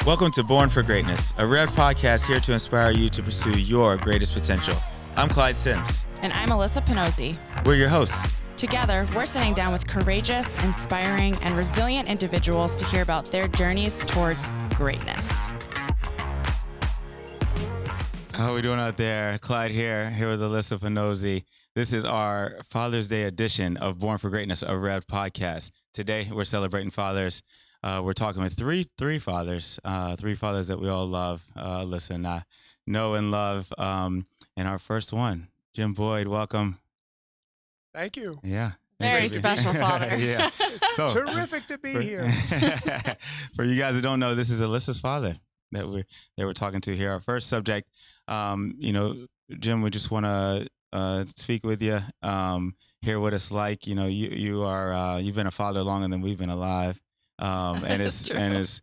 Welcome to Born for Greatness, a Rev'd Podcast here to inspire you to pursue your greatest potential. I'm Clyde Sims. And I'm Alyssa Panozzi. We're your hosts. Together, we're sitting down with courageous, inspiring, and resilient individuals to hear about their journeys towards greatness. How are we doing out there? Clyde here with Alyssa Panozzi. This is our Father's Day edition of Born for Greatness, a Rev'd Podcast. Today, we're celebrating fathers. We're talking with three fathers that we all love, Alyssa and I know and love. And our first one, Jim Boyd, welcome. Thank you. Yeah. Very special father. Yeah. So, terrific to be here. For you guys that don't know, this is Alyssa's father that we're talking to here. Our first subject, Jim, we just want to speak with you, hear what it's like. You know, you've been a father longer than we've been alive. And it's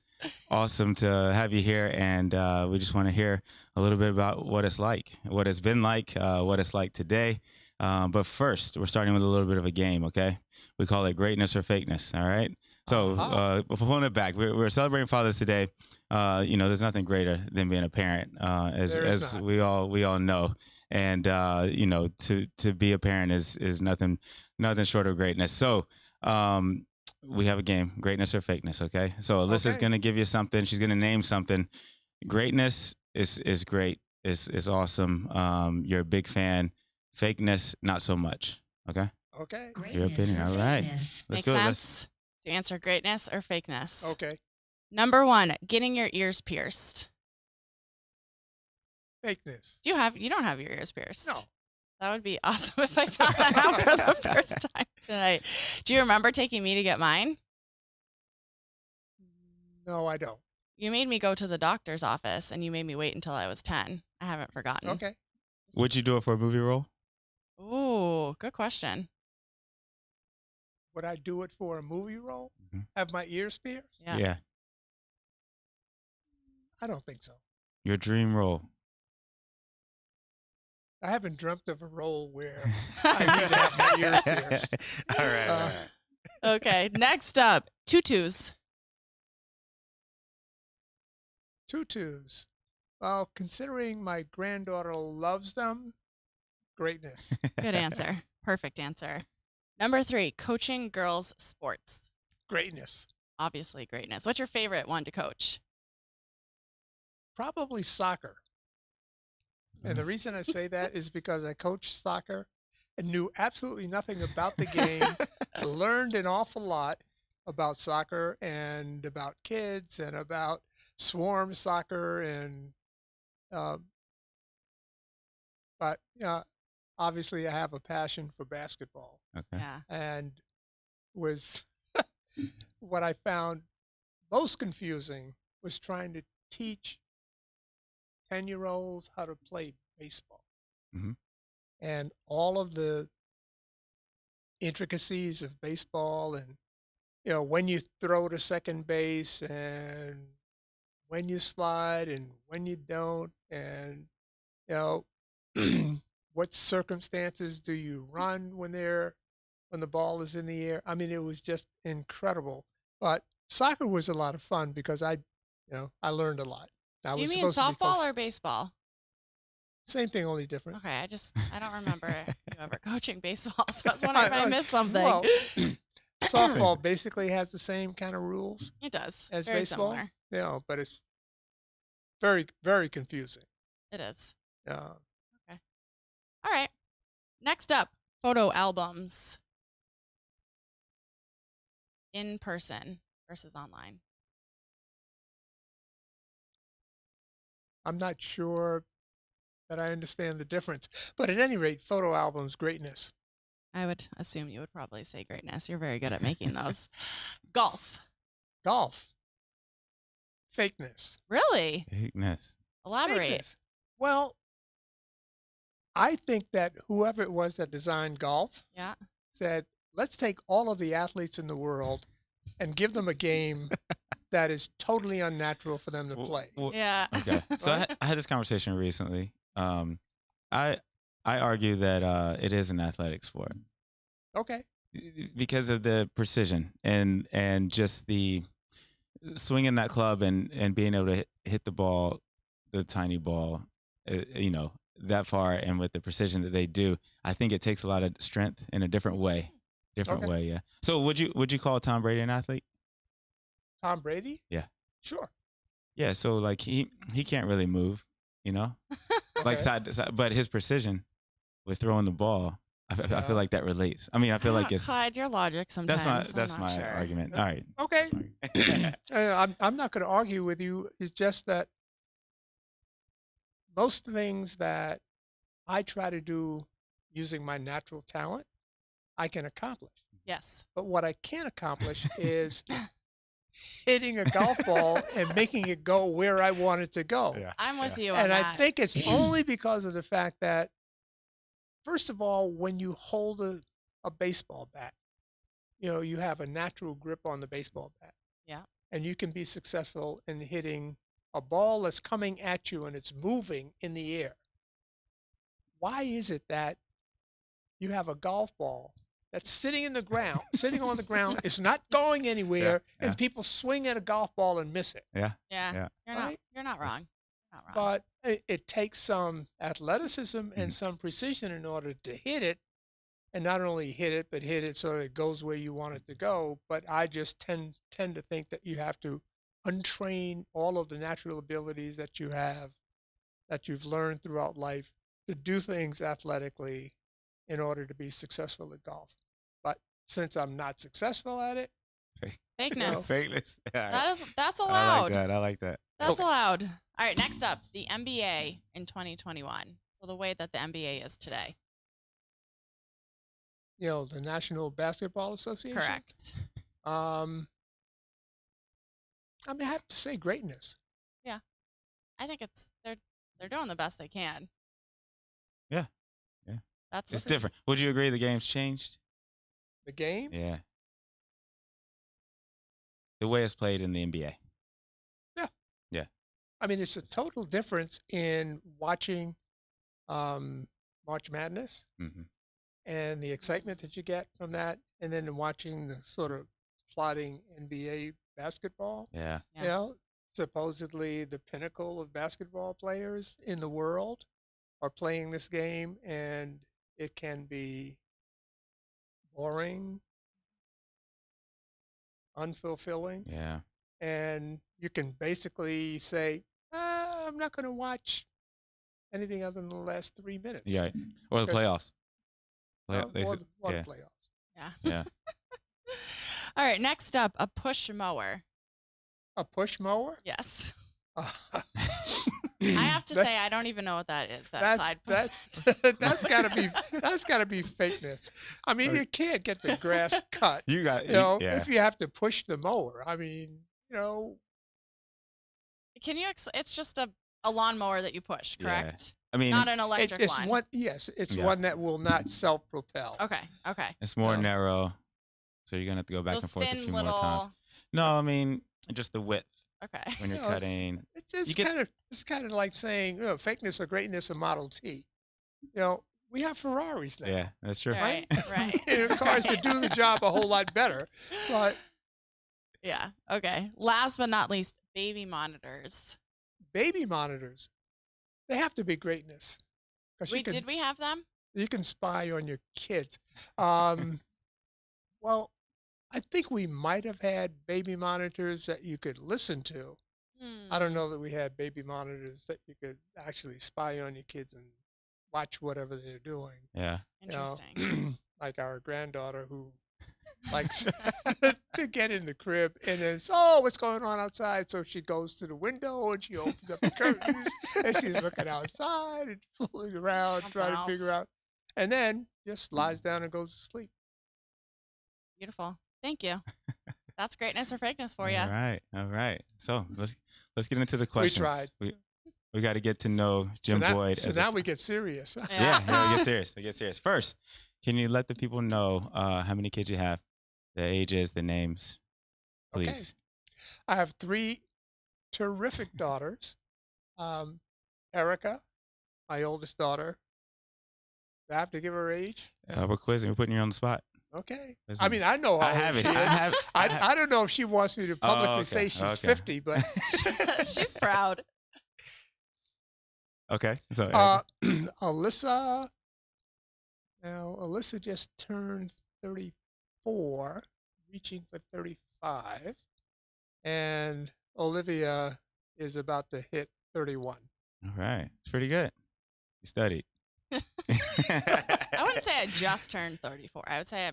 awesome to have you here, and we just want to hear a little bit about what it's like, what it's been like, what it's like today. But first, we're starting with a little bit of a game, okay? We call it greatness or fakeness, all right? So pulling it back, we're celebrating fathers today. There's nothing greater than being a parent, as we all know. And to be a parent is nothing short of greatness. So we have a game, greatness or fakeness, okay? So Alyssa's going to give you something. She's going to name something. Greatness is great. It's awesome. You're a big fan. Fakeness, not so much, okay? Okay. Your opinion, all right. Makes sense to answer greatness or fakeness. Okay. Number one, getting your ears pierced. Fakeness. You don't have your ears pierced? No. That would be awesome if I found that out for the first time tonight. Do you remember taking me to get mine? No, I don't. You made me go to the doctor's office, and you made me wait until I was 10. I haven't forgotten. Okay. Would you do it for a movie role? Ooh, good question. Would I do it for a movie role? Mm-hmm. Have my ears pierced? Yeah. I don't think so. Your dream role? I haven't dreamt of a role where I need to have my ears pierced. All right. Okay, next up, tutus. Tutus. Well, considering my granddaughter loves them, greatness. Good answer. Perfect answer. Number 3, coaching girls' sports. Greatness. Obviously, greatness. What's your favorite one to coach? Probably soccer. And the reason I say that is because I coached soccer and knew absolutely nothing about the game. I learned an awful lot about soccer and about kids and about swarm soccer but obviously I have a passion for basketball. Okay. Yeah. And was what I found most confusing was trying to teach 10-year-olds how to play baseball. Mm-hmm. And all of the intricacies of baseball and, when you throw to second base and when you slide and when you don't and, what circumstances do you run when the ball is in the air? I mean, it was just incredible. But soccer was a lot of fun because I learned a lot. You mean softball or baseball? Same thing, only different. Okay, I don't remember you ever coaching baseball, so I was wondering if I missed something. Well, softball basically has the same kind of rules. It does. As very baseball. Similar. But it's very, very confusing. It is. Okay. All right. Next up, photo albums. In person versus online. I'm not sure that I understand the difference. But at any rate, photo albums, greatness. I would assume you would probably say greatness. You're very good at making those. Golf. Golf. Fakeness. Really? Fakeness. Elaborate. Fakeness. Well, I think that whoever it was that designed golf said, let's take all of the athletes in the world and give them a game that is totally unnatural for them to play. Yeah. Okay. So I had this conversation recently. I argue that it is an athletic sport. Okay. Because of the precision and just the swinging that club and being able to hit the ball, the tiny ball, that far and with the precision that they do, I think it takes a lot of strength in a different way. Okay. Yeah. So would you call Tom Brady an athlete? Tom Brady? Yeah. Sure. Yeah. So like he can't really move, like Okay. side to side, but his precision with throwing the ball, I Yeah. feel like that relates. I mean, I feel like it's Clyde, your logic sometimes. that's I'm my not sure. argument. All right. Okay. I'm not going to argue with you. It's just that most things that I try to do using my natural talent, I can accomplish. Yes. But what I can't accomplish is hitting a golf ball and making it go where I want it to go. Yeah. I'm with you on And that. I think it's only because of the fact that, first of all, when you hold a baseball bat, you have a natural grip on the baseball bat. Yeah. And you can be successful in hitting a ball that's coming at you and it's moving in the air. Why is it that you have a golf ball that's sitting on the ground, it's not going anywhere, Yeah. and people swing at a golf ball and miss it? Yeah. Yeah. You're not Right? you're not wrong. Not wrong. But it takes some athleticism and some precision in order to hit it, and not only hit it, but hit it so that it goes where you want it to go. But I just tend to think that you have to untrain all of the natural abilities that you have, that you've learned throughout life, to do things athletically in order to be successful at golf. But since I'm not successful at it, Fakeness. Fakeness. Yeah. That's I allowed. like that. That's Okay. allowed. All right, next up, the NBA in 2021. So the way that the NBA is today. the National Basketball Association. Correct. I have to say greatness. I think they're doing the best they can. Yeah. Yeah. That's It's different. Would you agree the game's changed? The game. Yeah. The way it's played in the NBA. I mean, it's a total difference in watching March Madness Mm-hmm. and the excitement that you get from that, and then watching the sort of plodding NBA basketball. Yeah. Yeah. Supposedly the pinnacle of basketball players in the world are playing this game, and it can be boring, unfulfilling, Yeah. and you can basically say, I'm not going to watch anything other than the last 3 minutes. Yeah. Or the Because- playoffs. Or the yeah. playoffs. Yeah. Yeah. All right, next up, a push mower. A push mower? Yes. I I have to say, I don't even know what that is. That Clyde posted. that's gotta be fakeness. I mean, you can't get the grass cut. You got yeah. If you have to push the mower. I mean, Can you? It's just a lawnmower that you push, Yeah. correct? I mean, Not an electric it's one. one. Yes, it's Yeah. one that will not self-propel. Okay. Okay. it's more No. narrow, so you're gonna have to go back Those and forth a thin few little. more times. No, I mean just the width Okay. when you're No, cutting. It's You get- kind of like saying fakeness or greatness of Model T. We have Ferraris now. Yeah, that's true. Right. Right. And cars that do the job a whole lot better. But Yeah. Okay. Last but not least, baby monitors. baby monitors, they have to be greatness. 'Cause Wait, did we have them? you can spy on your kids. Well, I think we might have had baby monitors that you could listen to. I don't know that we had baby monitors that you could actually spy on your kids and watch whatever they're doing. Yeah. Interesting. Like our granddaughter who likes to get in the crib and then, oh, what's going on outside? So she goes to the window and she opens up the curtains and she's looking outside and fooling around, Something trying to else. figure out, and then just lies down and goes to sleep. Beautiful. Thank you. That's greatness or fakeness for you. All right. So let's get into the questions. tried. We got to get to know Jim Boyd. So as now we get serious. yeah, we get serious. We get serious. First, can you let the people know how many kids you have, the ages, the names, please? Okay. I have 3 terrific daughters. Erica, my oldest daughter. Do I have to give her age? We're quizzing. We're putting you on the spot. Okay. Is I it- mean, I know I how have old it. she is. I have. I don't know if she wants me to publicly okay, say she's okay. 50, but She's proud. Okay. So Alyssa, now Alyssa just turned 34, reaching for 35, and Olivia is about to hit 31. all right, it's pretty good. You studied. I wouldn't say I just turned 34. I would say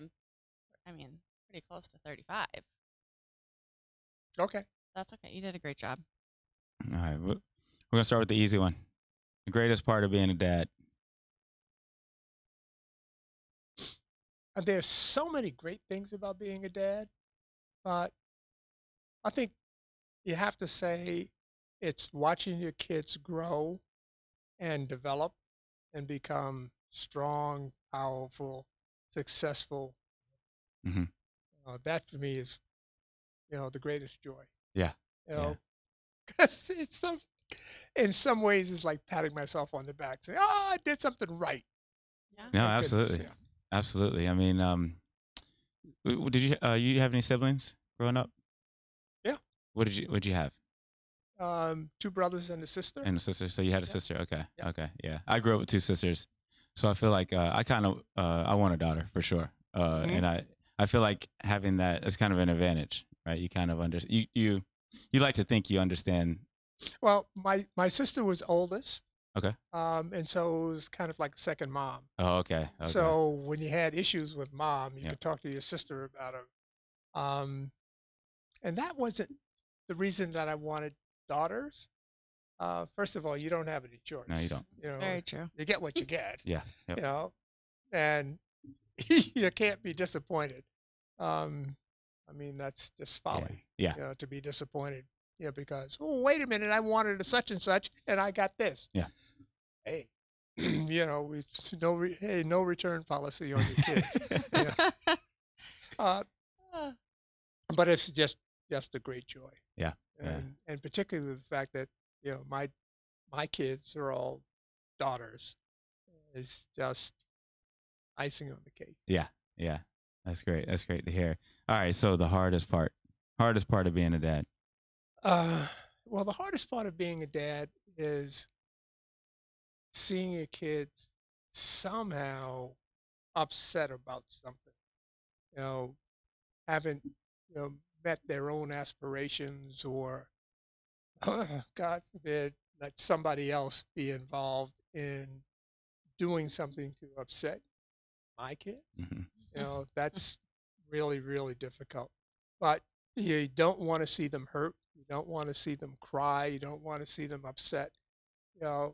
I mean, pretty close to 35. Okay. That's okay. You did a great job. All right, we're gonna start with the easy one. The greatest part of being a dad. There's so many great things about being a dad, but I think you have to say it's watching your kids grow and develop and become strong, powerful, successful. Hmm. That for me is, the greatest joy. Yeah. You know, 'cause it's in some ways, it's like patting myself on the back, saying, "Oh, I did something right." Yeah. No, Thank goodness, absolutely, absolutely. I mean, did you have any siblings growing up? Yeah. What did you have? Two brothers and a sister. And a sister. So you had a Yeah. sister. Okay. Yeah. Okay. Yeah. I grew up with two sisters, so I feel like I kind of I want a daughter for sure. Mhm. And I feel like having that is kind of an advantage, right? You kind of you like to think you understand. Well, my sister was oldest, Okay. and so it was kind of like a second mom. Oh, okay. Okay. So when you had issues with mom, you Yeah. could talk to your sister about them. And that wasn't the reason that I wanted daughters. First of all, you don't have any choice. No, you don't. Very true. You get what you get. Yeah. Yep. And you can't be disappointed. I mean, that's just folly. Yeah. To be disappointed. Because wait a minute, I wanted a such and such, and I got this. Yeah. Hey, it's no return policy on your kids. Yeah. But it's just a great joy. Yeah. Yeah. And particularly the fact that my kids are all daughters is just icing on the cake. Yeah. Yeah. That's great. That's great to hear. All right. So the hardest part of being a dad. Well, the hardest part of being a dad is seeing your kids somehow upset about something. Haven't met their own aspirations, or God forbid, let somebody else be involved in doing something to upset my kids. Hmm. That's really, really difficult. But you don't want to see them hurt. You don't want to see them cry. You don't want to see them upset. You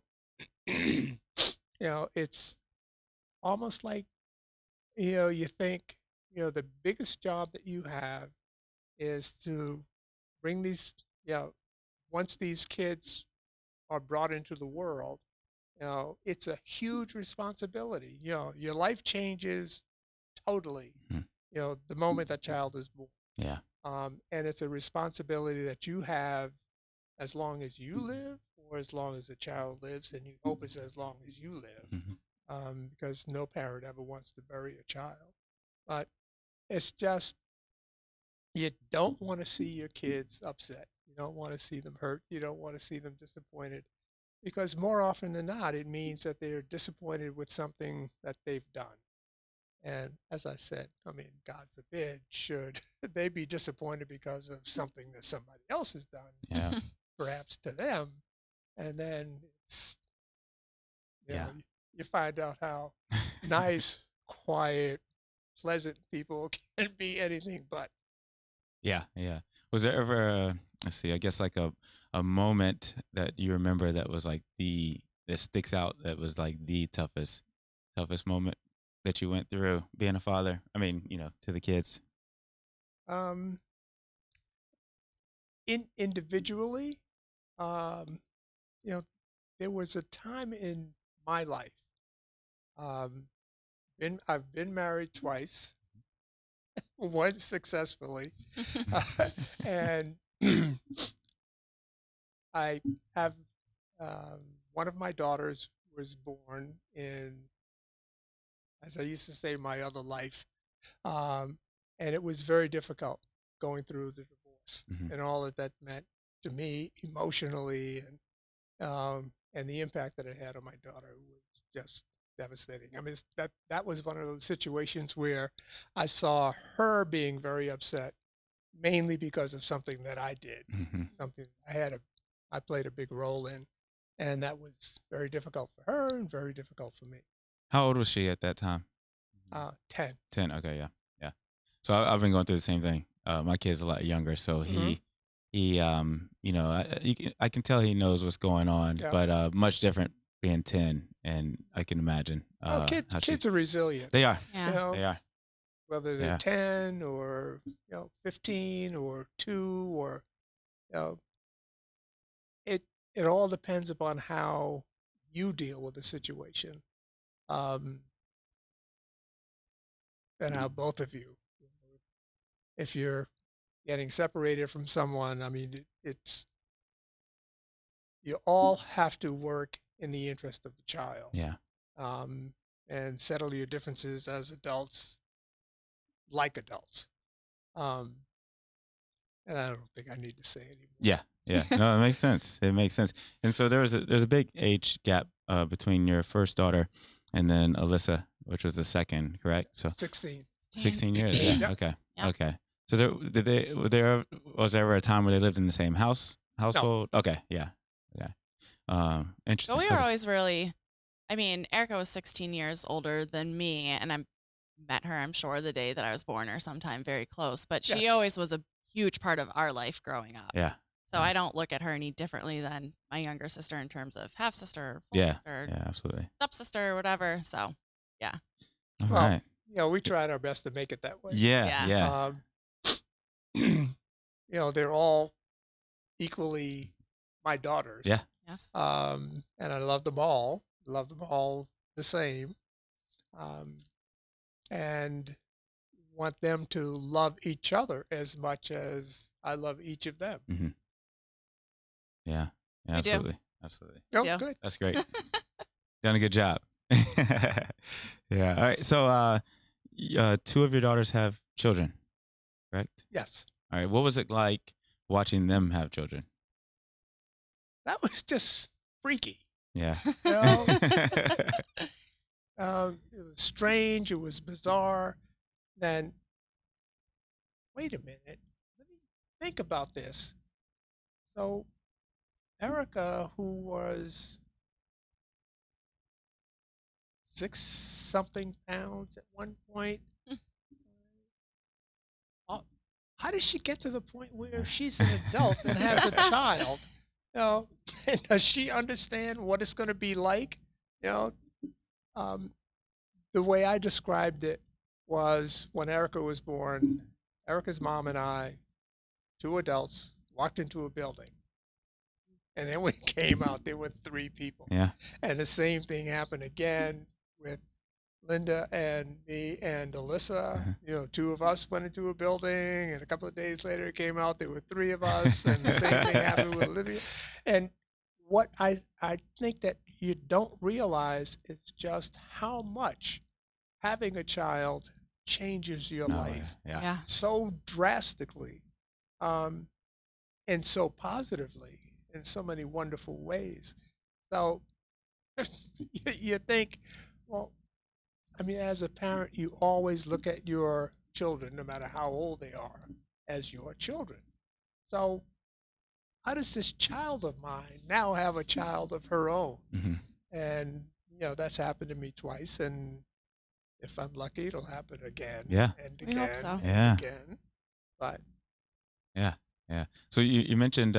know, it's almost like, you think, the biggest job that you have is to bring these, once these kids are brought into the world, it's a huge responsibility. Your life changes totally, Mhm. The moment that child is born. Yeah. And it's a responsibility that you have as long as you live, or as long as the child lives, and you hope it's as long as you live, Hmm. because no parent ever wants to bury a child. But it's just, you don't want to see your kids upset. You don't want to see them hurt. You don't want to see them disappointed, because more often than not, it means that they're disappointed with something that they've done. And as I said, I mean, God forbid, should they be disappointed because of something that somebody else has done, Yeah. perhaps to them, and then it's, Yeah. you find out how nice, quiet, pleasant people can be anything but. Yeah. Yeah. Was there ever let's see, I guess like a moment that you remember that was like that sticks out, that was like the toughest moment that you went through being a father? I mean, to the kids. Um, individually, um, you know, there was a time in my life. Um, I've been married twice, once successfully, and I have, one of my daughters was born in, as I used to say, my other life. And it was very difficult going through the divorce Mhm. and all that meant to me emotionally, and the impact that it had on my daughter was just devastating. I mean, that was one of those situations where I saw her being very upset, mainly because of something that I did, Mhm. something I played a big role in, and that was very difficult for her and very difficult for me. How old was she at that time? 10. 10. Okay, yeah, yeah. So I've been going through the same thing. My kid's a lot younger, so Hmm. I can tell he knows what's going on, Yeah. but much different being 10, and I can imagine Oh, how she. kids are resilient. They are, You Yeah. know, they are, whether they're yeah, 10 or 15 or 2 or you know, it it all depends upon how you deal with the situation, um, and how both of you. If you're getting separated from someone, I mean, it's you all have to work in the interest of the child, yeah. um, and settle your differences as adults, like adults. Um, and I don't think I need to say anymore. Yeah, yeah. No, it makes sense. It makes sense. And so there's a big age gap between your first daughter and then Alyssa, which was the second, correct? So 16. 16 years. Yeah. Yep. Okay. Yeah. Okay. So was there ever a time where they lived in the same No. household? Okay. Yeah. Okay. But Interesting. we were Okay. always really, I mean, Erica was 16 years older than me, and I met her, I'm sure, the day that I was born or sometime very close. But she Yes. always was a huge part of our life growing up. Yeah. So Yeah. I don't look at her any differently than my younger sister in terms of half sister, full Yeah. sister, Yeah. Absolutely. stepsister, whatever. So yeah. All Well, right. we tried our best to make it that way. Yeah. Yeah. Yeah. Um, they're all equally my daughters. Yeah. Yes. And I love them all the same. Um, and want them to love each other as much as I love each of them. Hmm. Yeah. Yeah. We do. Absolutely. Absolutely. Oh, Yeah. good. That's great. Done a good job. Yeah. All right. So, two of your daughters have children, correct? Yes. All right. What was it like watching them have children? That was just freaky. Yeah. You know, it was strange. It was bizarre. Then, wait a minute. Let me think about this. So, Erica, who was 6 something pounds at one point, uh, how did she get to the point where she's an adult and has a child? You know, and does she understand what it's going to be like? You know, um, the way I described it was when Erica was born, Erica's mom and I, 2 adults, walked into a building. And then when we came out, there were 3 people. Yeah. And the same thing happened again with Linda and me and Alyssa. Uh-huh. 2 of us went into a building, and a couple of days later it came out there were 3 of us, and the same thing happened with Olivia. And what I think that you don't realize is just how much having a child changes your No, life yeah. Yeah. so drastically, and so positively in so many wonderful ways. So you think, well, I mean, as a parent, you always look at your children, no matter how old they are, as your children. So how does this child of mine now have a child of her own? Hmm. And, that's happened to me twice. And if I'm lucky, it'll happen again Yeah. and We hope again so. and Yeah. again. But Yeah. Yeah. So you mentioned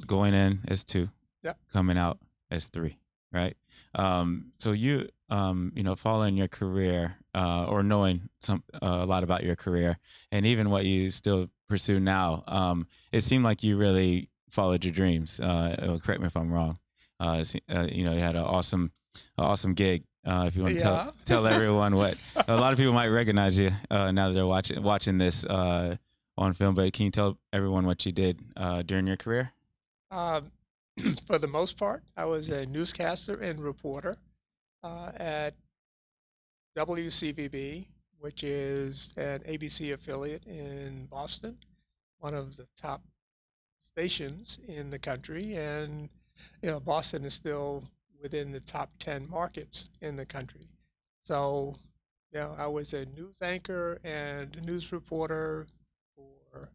going in as 2, yeah, coming out as 3, right? So following your career or knowing a lot about your career and even what you still pursue now, it seemed like you really followed your dreams. Correct me if I'm wrong. You had an awesome gig. If you want to Yeah. tell everyone what a lot of people might recognize you now that they're watching this on film, but can you tell everyone what you did during your career? Um, for the most part, I was a newscaster and reporter at WCVB which is an ABC affiliate in Boston, one of the top stations in the country. And, Boston is still within the top 10 markets in the country. So, I was a news anchor and a news reporter for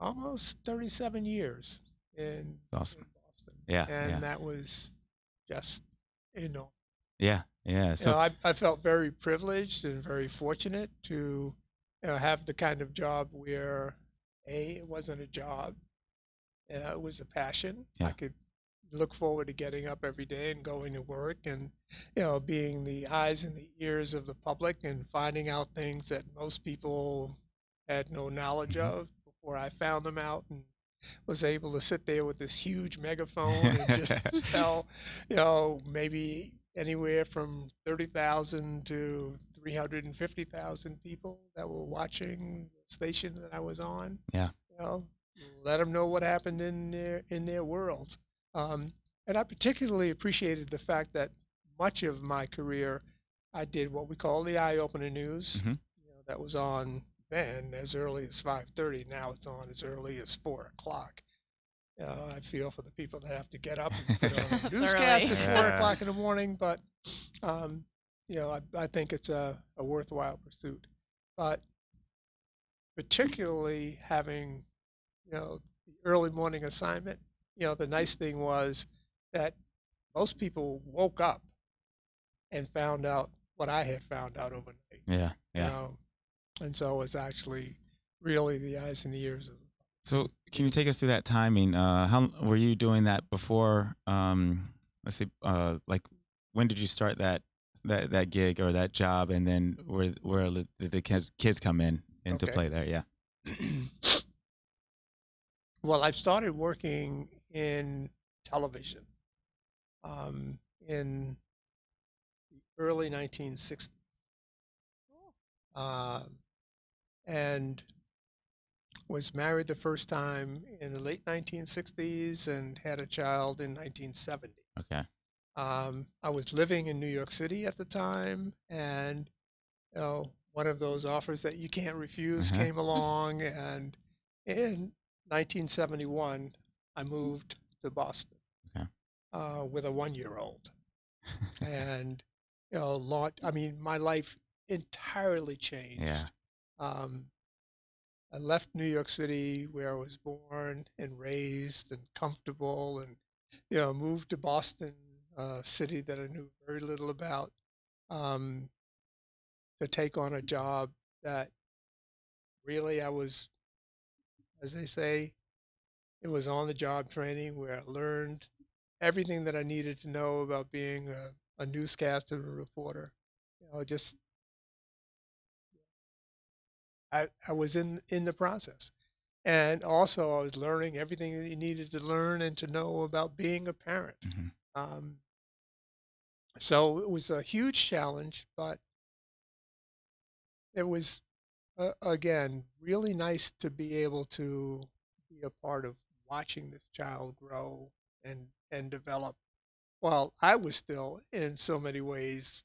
almost 37 years in, Awesome. in Boston. Yeah, And yeah, that was just enormous. yeah, yeah. So I felt very privileged and very fortunate to, have the kind of job where, it wasn't a job, it was a passion. I yeah, could look forward to getting up every day and going to work and, being the eyes and the ears of the public and finding out things that most people had no knowledge hmm of before I found them out, and was able to sit there with this huge megaphone and just tell, maybe anywhere from 30,000 to 350,000 people that were watching the station that I was on, yeah, you know, let them know what happened in their worlds. Um, and I particularly appreciated the fact that much of my career I did what we call the eye-opener news. hmm That was on then as early as 5:30. Now it's on as early as 4 o'clock. I feel for the people that have to get up and put on a That's newscast early. at 4 Yeah. o'clock in the morning, but um, I think it's a worthwhile pursuit. But particularly having, the early morning assignment, the nice thing was that most people woke up and found out what I had found out overnight, Yeah, you yeah. know, and so it was actually really the eyes and the ears of. So can you take us through that timing? How were you doing that before? Let's see, like when did you start that gig or that job, and then where did the kids come in into Okay. play there? Yeah. Well, I started working in television in the early 1960s, Cool. and was married the first time in the late 1960s and had a child in 1970. Okay. I was living in New York City at the time, and one of those offers that you can't refuse Uh-huh. came along, and in 1971, I moved to Boston Okay. with a 1-year-old, and I mean, my life entirely Yeah. changed. Um, I left New York City, where I was born and raised and comfortable, and moved to Boston, a city that I knew very little about, um, to take on a job that really I was, as they say, it was on the job training where I learned everything that I needed to know about being a newscaster and a reporter. Just I was in the process. And also I was learning everything that you needed to learn and to know about being a parent. hmm Um, so it was a huge challenge, but it was, again, really nice to be able to be a part of watching this child grow and develop while I was still in so many ways,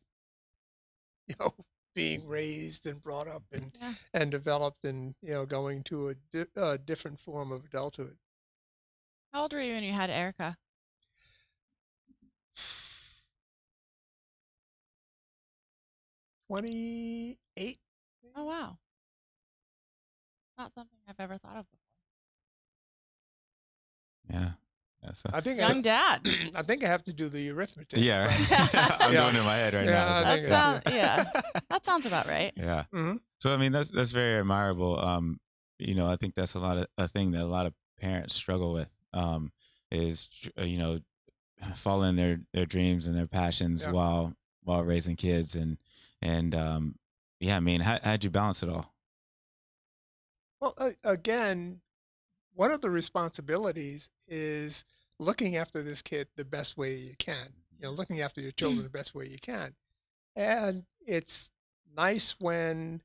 you know, being raised and brought up Yeah. and developed and, going to a different form of adulthood. How old were you when you had Erica? 28. Oh, wow. Not something I've ever thought of before. Yeah. Yeah. So I think Young dad. I think I have to do the arithmetic. yeah, but- I'm Yeah. doing it in my head right Yeah, now. I so- think That it's- yeah. That sounds about right. Yeah. Mhm. So I mean that's very admirable. I think that's a thing that a lot of parents struggle with. Is following their dreams and their passions Yeah. while raising kids and yeah. I mean, how'd you balance it all? Well, again, one of the responsibilities is looking after this kid the best way you can. Looking after your children the best way you can. And it's nice when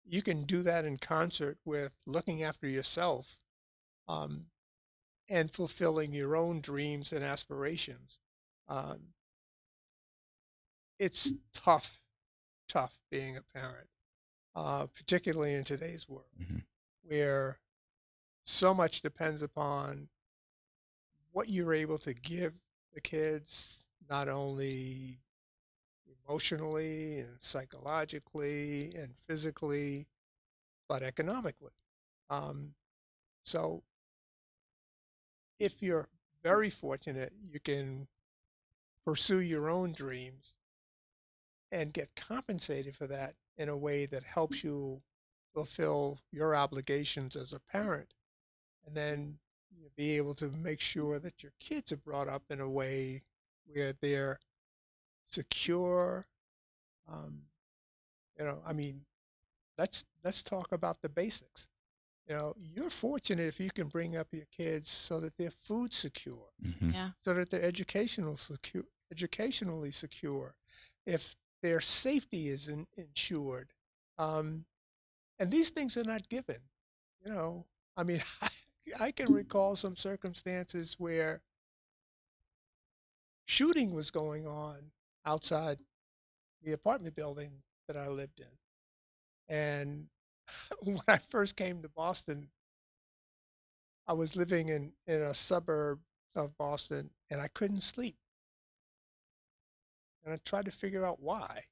you can do that in concert with looking after yourself, um, and fulfilling your own dreams and aspirations. Um, it's tough tough being a parent, particularly in today's world, Hmm. where so much depends upon what you're able to give the kids, not only emotionally and psychologically and physically, but economically. Um, so if you're very fortunate, you can pursue your own dreams and get compensated for that in a way that helps you fulfill your obligations as a parent. And then you be able to make sure that your kids are brought up in a way where they're secure. Um, I mean, let's talk about the basics. You're fortunate if you can bring up your kids so that they're food secure, Hmm. Yeah. so that they're educationally secure, if their safety is insured. Um, and these things are not given. I mean, I can recall some circumstances where shooting was going on outside the apartment building that I lived in. And when I first came to Boston, I was living in a suburb of Boston and I couldn't sleep. And I tried to figure out why,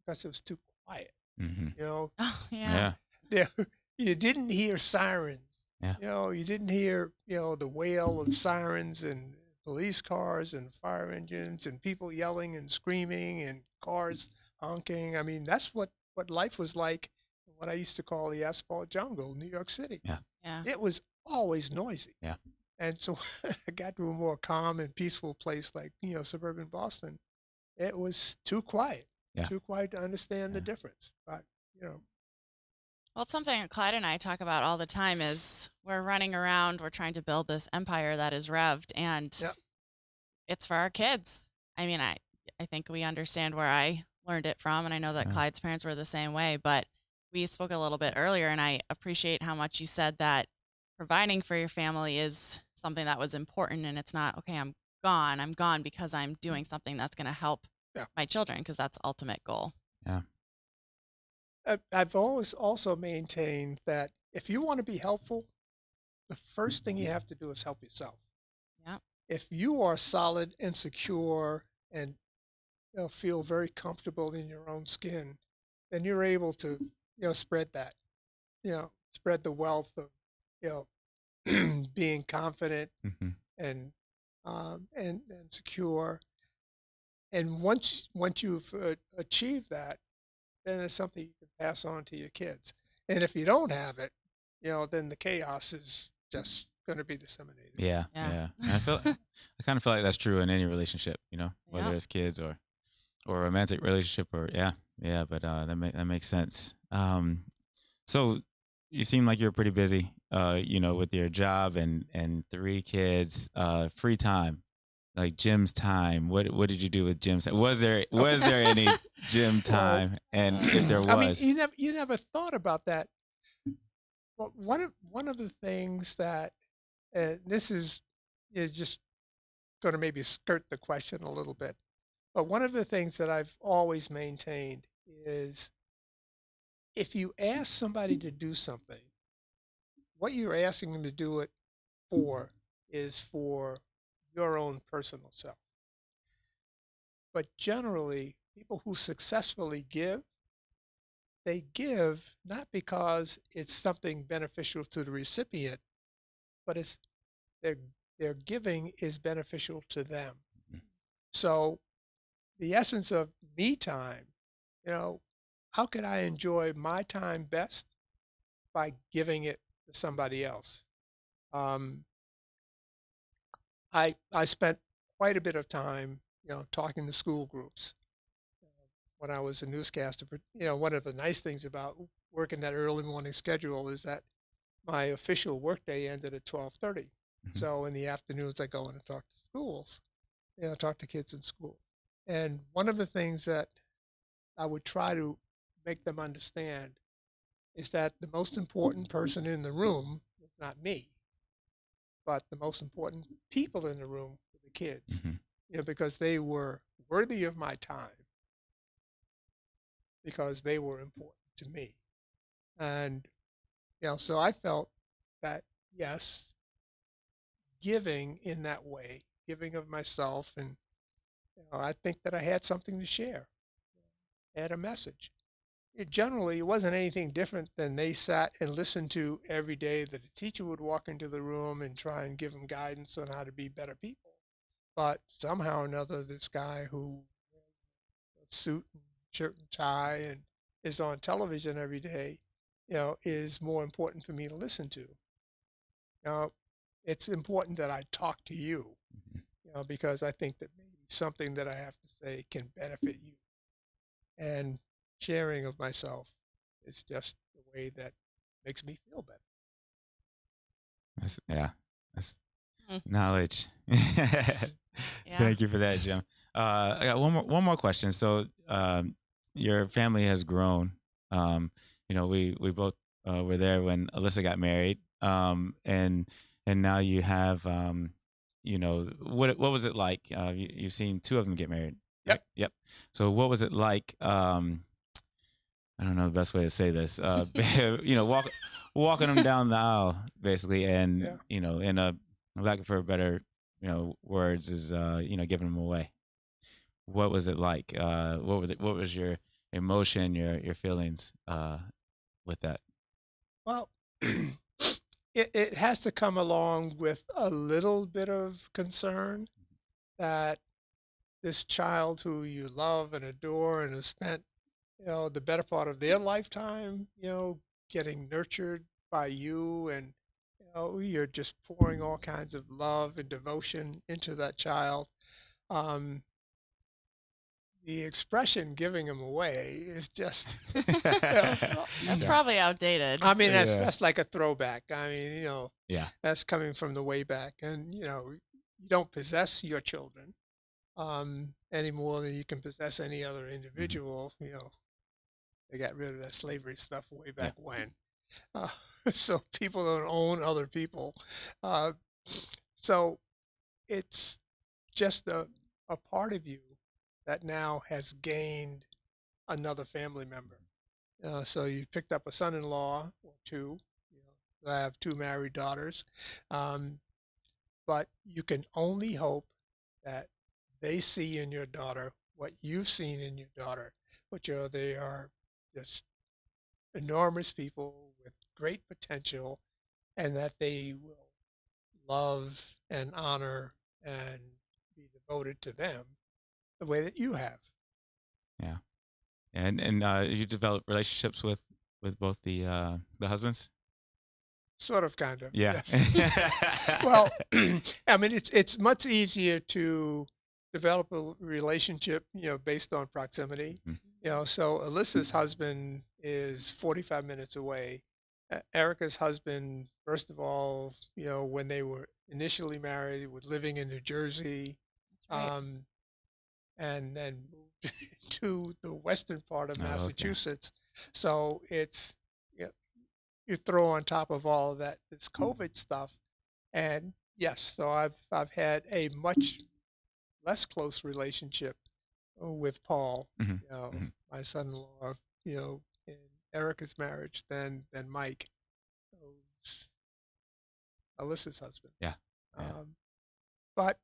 because it was too quiet. Hmm. You know, Oh, yeah. Yeah. there, you didn't hear sirens. Yeah. You didn't hear, the wail of sirens and police cars and fire engines and people yelling and screaming and cars honking. I mean, that's what life was like in what I used to call the asphalt jungle, New York City. Yeah. Yeah. It was always noisy. Yeah. And so I got to a more calm and peaceful place like, suburban Boston. It was too quiet, Yeah. too quiet to understand the Yeah. difference. But, Well, it's something that Clyde and I talk about all the time is we're running around, we're trying to build this empire that is Rev'd, and Yep. it's for our kids. I mean, I think we understand where I learned it from, and I know that Yeah. Clyde's parents were the same way, but we spoke a little bit earlier, and I appreciate how much you said that providing for your family is something that was important, and it's not, okay, I'm gone because I'm doing something that's going to help Yeah. my children, because that's the ultimate goal. Yeah. I've always also maintained that if you want to be helpful, the first thing you have to do is help yourself. Yeah. If you are solid and secure and feel very comfortable in your own skin, then you're able to spread that, spread the wealth of being confident Hmm. and and secure. And once you've achieved that, then it's something you can pass on to your kids. And if you don't have it, then the chaos is just going to be disseminated. Yeah. Yeah. Yeah. And I kind of feel like that's true in any relationship, whether Yep. it's kids or a romantic relationship or yeah. But that makes sense. So you seem like you're pretty busy, with your job and 3 kids, free time, like gym's time. What did you do with gym time? Was there any gym Well, time? And if there I mean, was, you never thought about that. But one of the things that this is just going to maybe skirt the question a little bit. But one of the things that I've always maintained is if you ask somebody to do something, what you're asking them to do it for is for your own personal self. But generally, people who successfully give, they give not because it's something beneficial to the recipient, but it's their their giving is beneficial to them. So the essence of me time, you know, how can I enjoy my time best by giving it to somebody else? Um, I spent quite a bit of time, talking to school groups when I was a newscaster. But one of the nice things about working that early morning schedule is that my official workday ended at 12:30. Mhm. So in the afternoons, I go in and talk to schools, talk to kids in school. And one of the things that I would try to make them understand is that the most important person in the room is not me, but the most important people in the room were the kids, Mhm. because they were worthy of my time. because they were important to me. And, so I felt that, yes, giving in that way, giving of myself, and, I think that I had something to share, had a message. It wasn't anything different than they sat and listened to every day that a teacher would walk into the room and try and give them guidance on how to be better people. But somehow or another, this guy who wears a suit and shirt and tie and is on television every day, is more important for me to listen to. Now, it's important that I talk to you, Mhm. because I think that maybe something that I have to say can benefit you. And sharing of myself is just the way that makes me feel better. That's Mm, knowledge. yeah. Thank you for that, Jim. I got one more question. So, your family has grown. Um, we both were there when Alyssa got married. And now you have, what was it like? You've seen two of them get married, right? Yep. Yep. So what was it like? I don't know the best way to say this. Walking them down the aisle, basically, and Yeah. in a lack for better, words, is giving them away. What was it like? What was your emotion, your feelings, with that? Well, it has to come along with a little bit of concern that this child who you love and adore and have spent, the better part of their lifetime, getting nurtured by you, and, you're just pouring all kinds of love and devotion into that child. Um, the expression "giving them away" is just, Well, that's Yeah. probably outdated. I mean, that's Yeah. that's like a throwback. I mean, Yeah. that's coming from the way back, and you don't possess your children any more than you can possess any other Hmm. individual. They got rid of that slavery stuff way Yeah. back when, uh, so people don't own other people. Uh, so it's just a part of you that now has gained another family member. So you picked up a son-in-law or two. I have two married daughters, um, but you can only hope that they see in your daughter what you've seen in your daughter, which they are just enormous people with great potential, and that they will love and honor and be devoted to them the way that you have. Yeah. And you develop relationships with both the husbands. Sort of, kind of, Yeah. yes. Well, I mean, it's much easier to develop a relationship, based on proximity. Mhm. So Alyssa's husband is 45 minutes away. Erica's husband, first of all, when they were initially married, was living in New Jersey, That's right. um, and then moved to the western part of Oh, okay. Massachusetts. So it's, you you throw on top of all of that this COVID stuff, and yes, so I've had a much less close relationship with Paul, Hmm. Hmm. my son-in-law, in Erica's marriage than Mike, who's Alyssa's husband. Yeah. Yeah. Um, but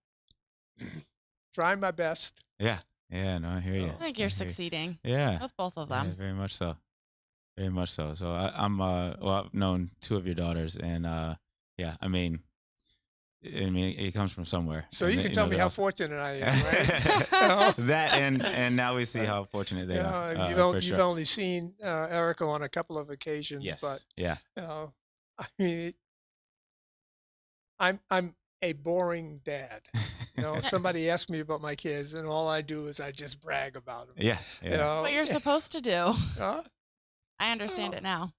trying my best. Yeah. Yeah. No, I hear you. So I think I you're hear you. succeeding Yeah. with both of Yeah. them. Very much so. Very much so. So I've known two of your daughters, and yeah, I mean, it comes from somewhere, so and you can tell me they're how also fortunate I am, right? You know? that, and now we see Uh, how fortunate they are, you've for you've sure. only seen Erica on a couple of occasions, but Yes. Yeah. I mean, I'm a boring dad. Somebody asks me about my kids, and all I do is I just brag about them. Yeah. You Yeah. That's what know, you're supposed to do. uh, I understand oh, it now.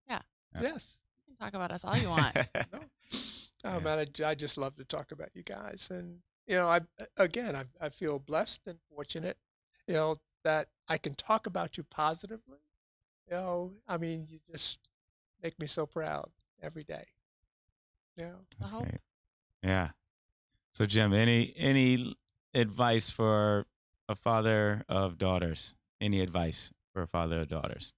Yeah, yes, you can talk about us all you want. no, Yeah. man, I just love to talk about you guys, and I feel blessed and fortunate, that I can talk about you positively. I mean, you just make me so proud every day. I That's hope. great. Yeah. So Jim, any advice for a father of daughters? any advice for father or daughters?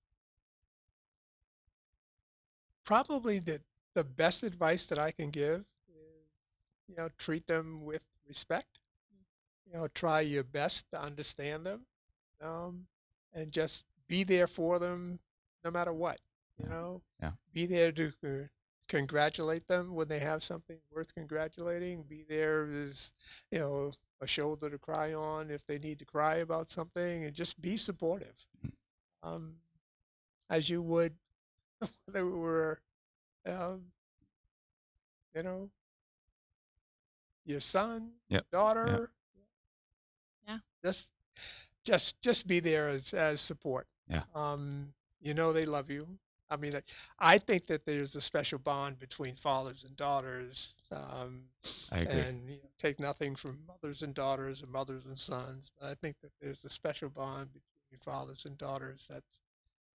Probably the best advice that I can give is, treat them with respect. Try your best to understand them, and just be there for them no matter what. Yeah. Be there to congratulate them when they have something worth congratulating. Be there as, a shoulder to cry on if they need to cry about something, and just be supportive, as you would whether it were, um, you know, your son, Yep. daughter. Yeah. Just be there as support. Yeah. They love you. I mean, I think that there's a special bond between fathers and daughters. I agree. And take nothing from mothers and daughters or mothers and sons, but I think that there's a special bond between fathers and daughters that's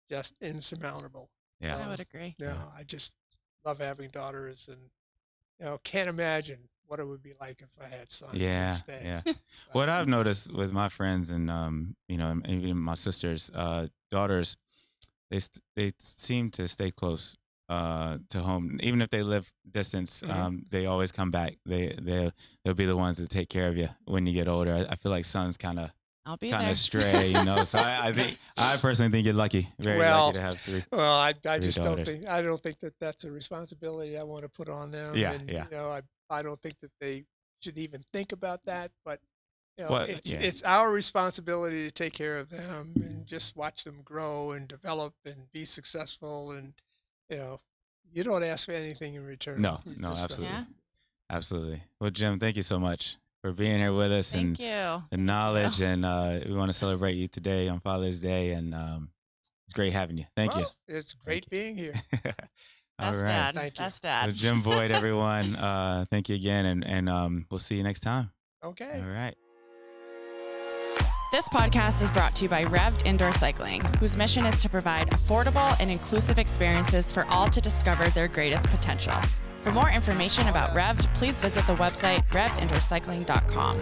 just insurmountable. Yeah. I would agree. I just love having daughters, and can't imagine what it would be like if I had sons. Yeah, instead. yeah. What I've noticed with my friends and and even my sisters' daughters, they seem to stay close to home, even if they live distance. Mhm. They always come back. They'll be the ones that take care of you when you get older. I feel like sons kind I'll be there. of stray, So I personally think you're lucky, very Well, lucky to have three. Well, I just daughters. I don't think that that's a responsibility I want to put on them. Yeah, and, yeah. I don't think that they should even think about that. But Well, yeah. it's our responsibility to take care of them and just watch them grow and develop and be successful. And you don't ask for anything in return. No, You no, just, absolutely. Yeah. Absolutely. Well, Jim, thank you so much for being here with us Thank and you. the knowledge. And we want to celebrate you today on Father's Day. And it's great having you. Thank you. Well, it's great being here. All Best right. dad. Thank you. Best Well, dad. Jim Boyd, everyone. Thank you again. And we'll see you next time. Okay. All right. This podcast is brought to you by Rev'd Indoor Cycling, whose mission is to provide affordable and inclusive experiences for all to discover their greatest potential. For more information about Rev'd, please visit the website revdindoorcycling.com.